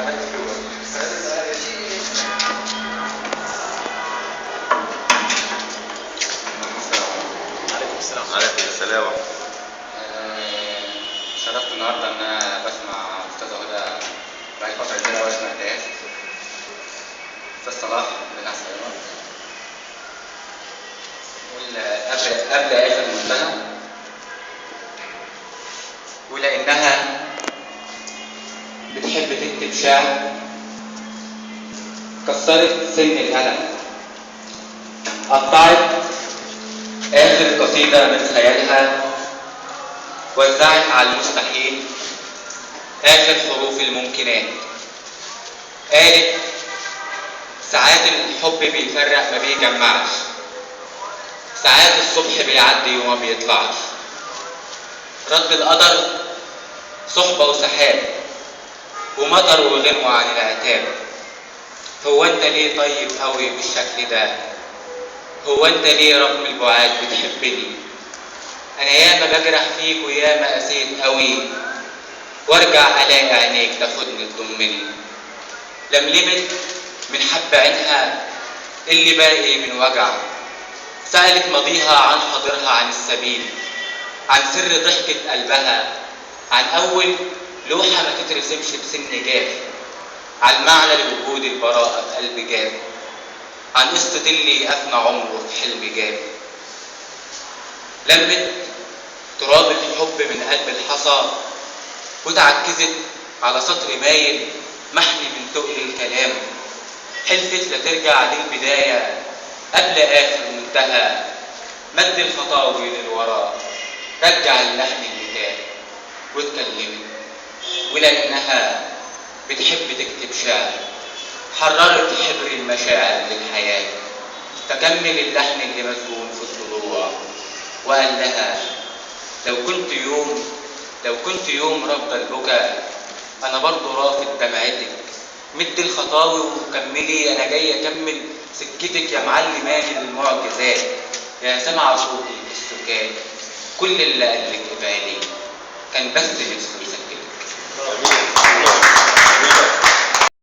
عليكم السلام. شرفت النهارده ان انا بسمع استاذه هدى بقالي فتره كبيره قوي ما سمعتهاش. استاذ صلاح بتاع السيارات قبل اخر المنتهى، ولانها بتحب تكتب شعر كسرت سن القلم، قطعت آخر قصيدة من خيالها، وزعت على المستحيل آخر حروف الممكنات. قالت ساعات الحب بيفرق ما بيجمعش، ساعات الصبح بيعدي وما بيطلعش، رد القدر صحبة وسحاب ومطر وغنوة عن العتاب. هو انت ليه طيب قوي بالشكل ده؟ هو انت ليه رغم البعاد بتحبني؟ انا ياما بجرح فيك وياما قسيت قوي، وارجع الاقي عينيك تاخدني تضمني. لملمت من حب عينها اللي باقي من وجع، سألت ماضيها عن حاضرها عن السبيل، عن سر ضحكة قلبها، عن أول لوحة ما تترسمش بسن جاف، عن معنى لوجود البراءة في قلب جاف، عن قسط اللي أفنى عمره في حلم جاف. لمت تراب الحب من قلب الحصى وتعكزت على سطر مايل محمي من تقل الكلام. حلفت لا ترجع للبداية قبل آخر منتهى، مد الخطاوي للوراء، رجع اللحن اللي واتكلمت. ولأنها بتحب تكتب شعر حررت حبر المشاعر للحياة، تكمل اللحن اللي مسجون في الضلوع، وقال لها لو كنت يوم رافضة البكاء أنا برضو رافض دمعتك. مد الخطاوي وكملي، أنا جاي أكمل سكتك يا معلماني للمعجزات، يا سمع صوتي في السكات. كل اللي قالك ابعدي كان بس نفسه يسكتك.